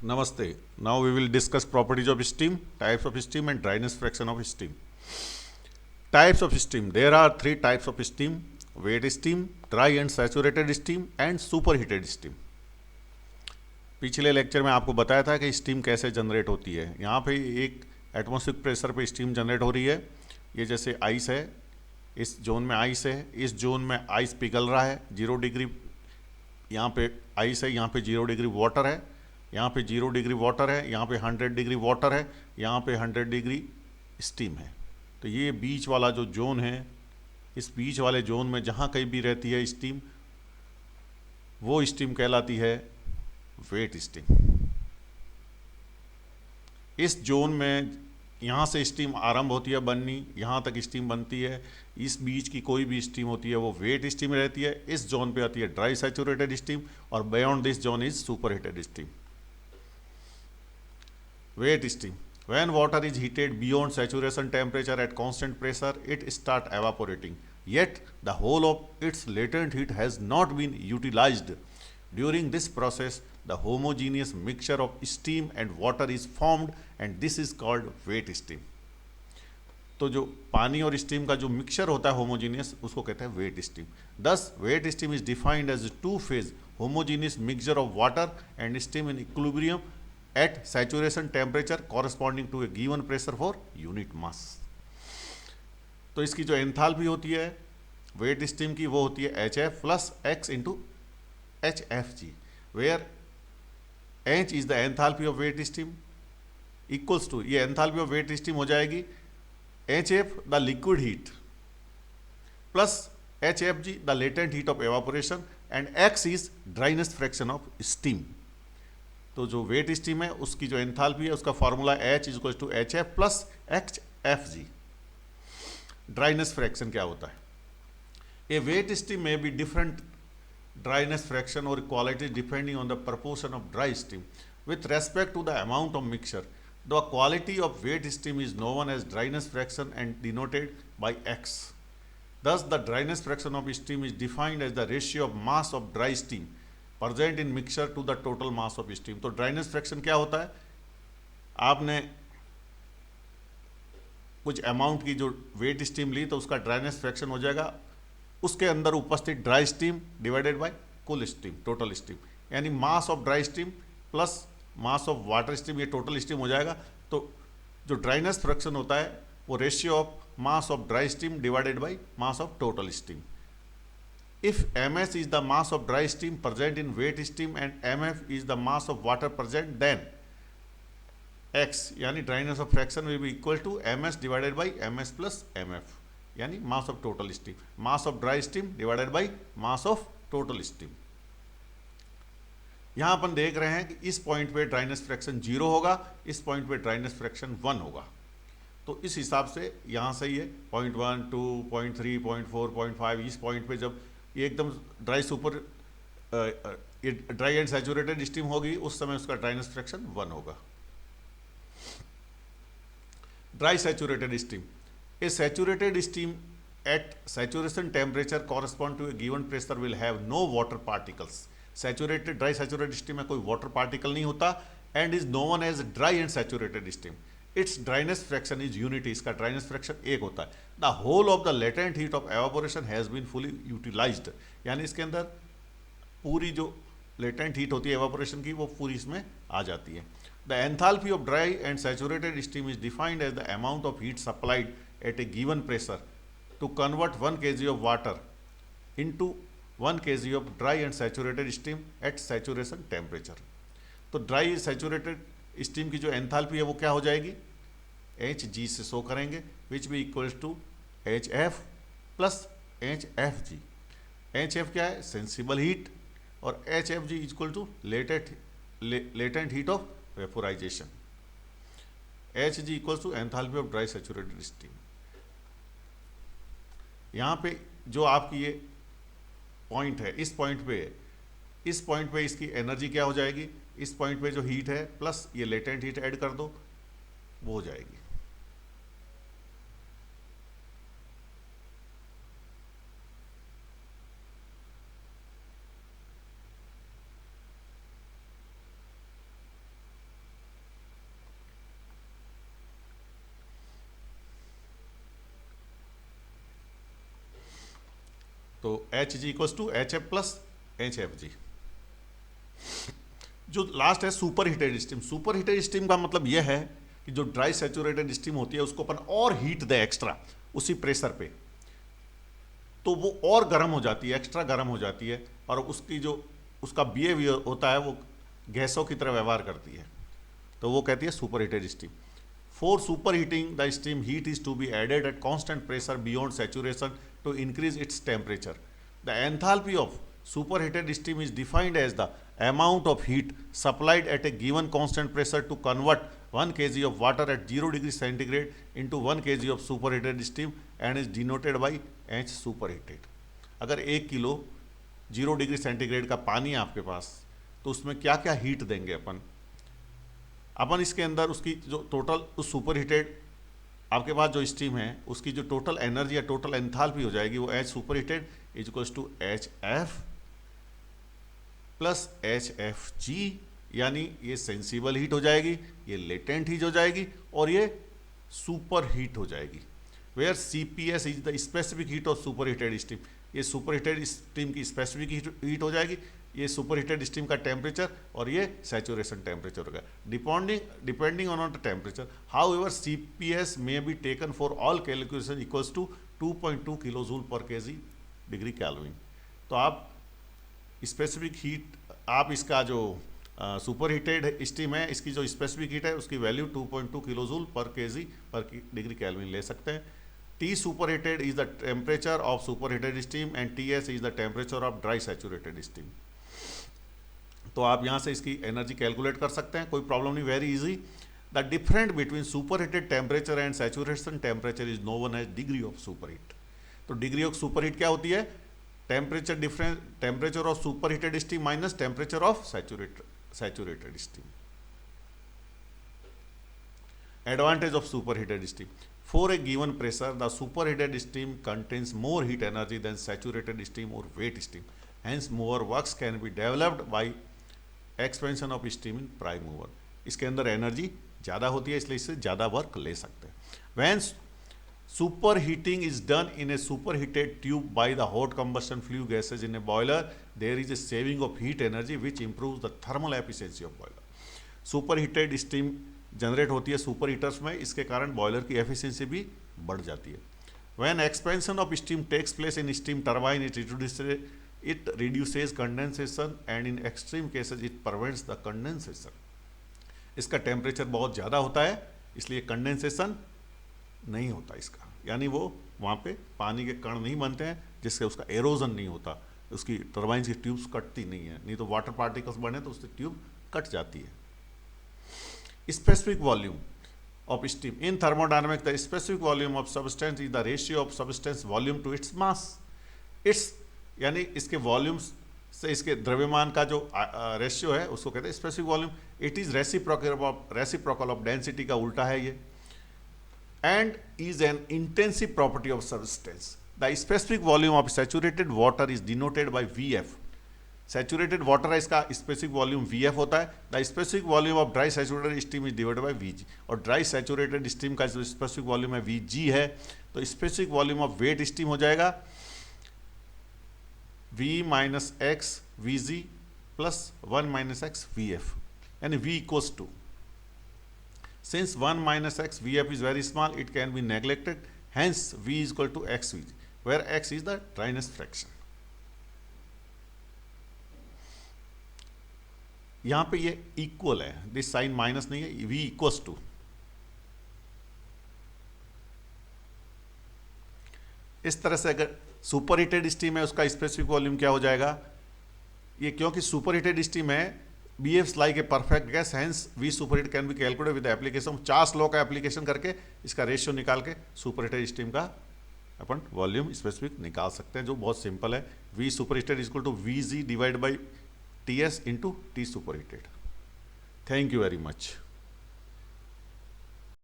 Namaste. Now we will discuss properties of steam, types of steam, and dryness fraction of steam. Types of steam. There are three types of steam: wet steam, dry and saturated steam, and superheated steam. पिछले lecture में आपको बताया था कि steam कैसे generate होती है। यहाँ पे एक एटमॉस्फेरिक प्रेशर पे स्टीम जनरेट हो रही है। ये जैसे आइस है, इस जोन में आइस है, इस जोन में आइस पिघल रहा है 0 डिग्री। यहाँ पे आइस है, यहाँ पे 0 डिग्री वाटर है, यहाँ पे 0 डिग्री वाटर है, यहाँ पे 100 डिग्री वाटर है, यहाँ पे 100 डिग्री स्टीम है। तो ये बीच वाला जो जोन है, इस बीच वाले जोन में जहाँ कहीं भी रहती है स्टीम, वो स्टीम कहलाती है वेट स्टीम। इस जोन में यहाँ से स्टीम आरंभ होती है बननी, यहाँ तक स्टीम बनती है। इस बीच की कोई भी स्टीम होती है वो वेट स्टीम रहती है। इस जोन पे आती है ड्राई सैचुरेटेड स्टीम, और beyond this zone is super heated steam. Wet steam: when water is heated beyond saturation temperature at constant pressure, it start evaporating, yet the whole of its latent heat has not been utilized. During this process the homogeneous mixture of steam and water is formed, and this is called wet steam. तो जो पानी और steam का जो mixture होता है homogeneous, उसको कहते हैं wet steam. Thus wet steam is defined as two phase homogeneous mixture of water and steam in equilibrium at saturation temperature corresponding to a given pressure for unit mass. तो इसकी जो enthalpy होती है wait steam की, वो होती है HF plus X into HFG, where H is the enthalpy of wet steam equals to, ये एंथैल्पी ऑफ वेट स्टीम हो जाएगी HF the liquid heat plus HFG the latent heat of evaporation, and X is dryness fraction of steam. तो जो wait steam है उसकी जो enthalpy है उसका formula H is to HF plus HFG। Dryness fraction क्या होता है? ए वेट स्टीम में बी डिफरेंट ड्राइनेस फ्रैक्शन और quality depending on the proportion of dry steam with respect to the amount of mixture. The quality of wet steam is known as dryness fraction and denoted by X। Thus the dryness fraction of steam is defined as the ratio of mass of dry steam present in mixture to the total mass of steam। तो dryness fraction क्या होता है? आपने कुछ amount की जो wait steam ली तो उसका ड्राइनेस फ्रैक्शन हो जाएगा उसके अंदर उपस्थित ड्राई स्टीम डिवाइडेड बाय कुल स्टीम, टोटल स्टीम, यानी mass of dry steam plus mass of water steam, ये टोटल स्टीम हो जाएगा। तो जो ड्राइनेस फ्रैक्शन होता है वो ratio of mass of dry steam divided by mass of total steam. If Ms is the mass of dry steam present in wet steam and Mf is the mass of water present, then X यानी dryness of fraction will be equal to Ms divided by Ms plus Mf, यानी mass of total steam, mass of dry steam divided by mass of total steam। यहाँ अपन देख रहे हैं कि इस point पे dryness fraction 0 होगा, इस पॉइंट पे ड्राइनेस फ्रैक्शन 1 होगा। तो इस हिसाब से यहाँ से ये 0.1, 2, 0.3, 0.4, 0.5, इस पॉइंट पे जब ये एकदम dry super dry and saturated steam होगी उस समय उसका ड्राइनेस फ्रैक्शन 1 होगा। Dry saturated steam: a saturated steam at saturation temperature correspond to a given pressure will have no water particles. Saturated dry saturated steam में कोई water particle नहीं होता and is known as dry and saturated steam. Its dryness fraction is unity, इसका dryness fraction 1 होता है। The whole of the latent heat of evaporation has been fully utilised, यानी इसके अंदर पूरी जो लेटेंट हीट होती है एवापोरेशन की वो पूरी इसमें आ जाती है। The enthalpy of dry and saturated steam is defined as the amount of heat supplied at a given pressure to convert 1 kg of water into 1 kg of dry and saturated steam at saturation temperature. तो dry saturated steam की जो enthalpy है वो क्या हो जाएगी? Hg से show करेंगे, विच भी equals to HF plus HFG। HF क्या है? सेंसिबल हीट, और HFG equal to latent heat of vaporisation. Hg equals to enthalpy of dry saturated steam. यहाँ पे जो आपकी ये पॉइंट है, इस पॉइंट पे इसकी एनर्जी क्या हो जाएगी? इस पॉइंट पे जो हीट है प्लस ये लेटेंट हीट ऐड कर दो, वो हो जाएगी। तो H G equals to H F plus H F G. जो लास्ट है super heated steam. Super heated steam का मतलब यह है कि जो ड्राई सैचुरेटेड स्टीम होती है उसको अपन और हीट दे एक्स्ट्रा उसी प्रेशर पे, तो वो और गर्म हो जाती है, एक्स्ट्रा गर्म हो जाती है, और उसकी जो उसका बिहेवियर होता है वो गैसों की तरह व्यवहार करती है, तो वो कहती है super heated steam. For super heating the steam heat is to be added at constant pressure beyond saturation to increase its temperature. The enthalpy of superheated steam is defined as the amount of heat supplied at a given constant pressure to convert 1 kg of water at 0 degree centigrade into 1 kg of superheated steam and is denoted by H superheated। अगर 1 kilo 0 degree centigrade का पानी है आपके पास, तो उसमें क्या क्या heat देंगे अपन इसके अंदर उसकी जो टोटल उस सुपर हीटेड आपके पास जो स्टीम है उसकी जो टोटल एनर्जी या टोटल एंथैल्पी हो जाएगी वो H super heated is equals to H F plus H F G, यानी ये सेंसिबल हीट हो जाएगी, ये लेटेंट हीट हो जाएगी, और ये सुपर हीट हो जाएगी। Where C P S is the specific heat of super heated steam. ये सुपर हीटेड स्टीम की स्पेसिफिक हीट हो जाएगी, ये सुपर हीटेड स्टीम का टेम्परेचर, और ये सैचुरेशन टेम्परेचर होगा depending on the temperature. However C P S may be taken for all calculation equals to 2.2 kilo joule per K ji degree kelvin. तो आप specific heat, आप इसका जो super heated steam है इसकी जो specific heat है उसकी value 2.2 kilo joule per K जी पर डिग्री कैल्विन ले सकते हैं। T superheated is the temperature of superheated steam and TS is the temperature of dry saturated steam। तो आप यहाँ से इसकी एनर्जी कैलकुलेट कर सकते हैं, कोई प्रॉब्लम नहीं, very easy. The difference between superheated temperature and saturation temperature is known as degree of superheat. तो डिग्री ऑफ सुपरहीट क्या होती है? Temperature difference, temperature of superheated steam minus temperature of saturated steam. Advantage of superheated steam. For a given pressure, the superheated steam contains more heat energy than saturated steam or wet steam. Hence, more works can be developed by expansion of steam in prime mover। इसके अंदर energy ज़्यादा होती है, इसलिए इससे ज़्यादा work ले सकते हैं। When superheating is done in a superheated tube by the hot combustion flue gases in a boiler, there is a saving of heat energy which improves the thermal efficiency of boiler। Superheated steam generate होती है super heaters में, इसके कारण boiler की efficiency भी बढ़ जाती है। When expansion of steam takes place in steam turbine it reduces condensation and in extreme cases it prevents the condensation. इसका टेम्परेचर बहुत ज़्यादा होता है इसलिए कंडेंसेशन नहीं होता इसका, यानी वो वहाँ पे पानी के कण नहीं बनते हैं जिससे उसका एरोजन नहीं होता, उसकी टरबाइन की ट्यूब्स कटती नहीं है, नहीं तो वाटर पार्टिकल्स बने तो उससे ट्यूब कट जाती है। Specific volume of steam in thermodynamics, the specific volume of substance is the ratio of substance volume to its mass। It's यानी इसके वॉल्यूम्स से इसके द्रव्यमान का जो रेशियो है उसको कहते हैं specific volume. It is reciprocal of density का उल्टा है ये, and is an intensive property of substance. The specific volume of saturated water is denoted by VF। Saturated water है इसका स्पेसिफिक वॉल्यूम VF होता है। The specific volume of dry saturated steam is divided by VG, और dry saturated steam का जो specific volume है VG है, तो specific volume of wet steam हो जाएगा V minus X VG plus 1 minus X VF, यानी V equals to, since 1 minus X VF is very small it can be neglected, hence V is equal to X VG, where X is the dryness fraction. यहां पे ये equal है, this sign minus नहीं है, V equals to. इस तरह से अगर सुपर हीटेड स्टीम है उसका स्पेसिफिक वॉल्यूम क्या हो जाएगा, ये क्योंकि सुपर हीटेड स्टीम है behaves like a perfect gas, hence V super heat can be calculated with application. Charles law का एप्लीकेशन करके इसका रेशियो निकाल के सुपर हीटेड स्टीम का अपन वॉल्यूम स्पेसिफिक निकाल सकते हैं, जो बहुत सिंपल है। V super heated equal to VG divide by TS into T superheated। Thank you very much।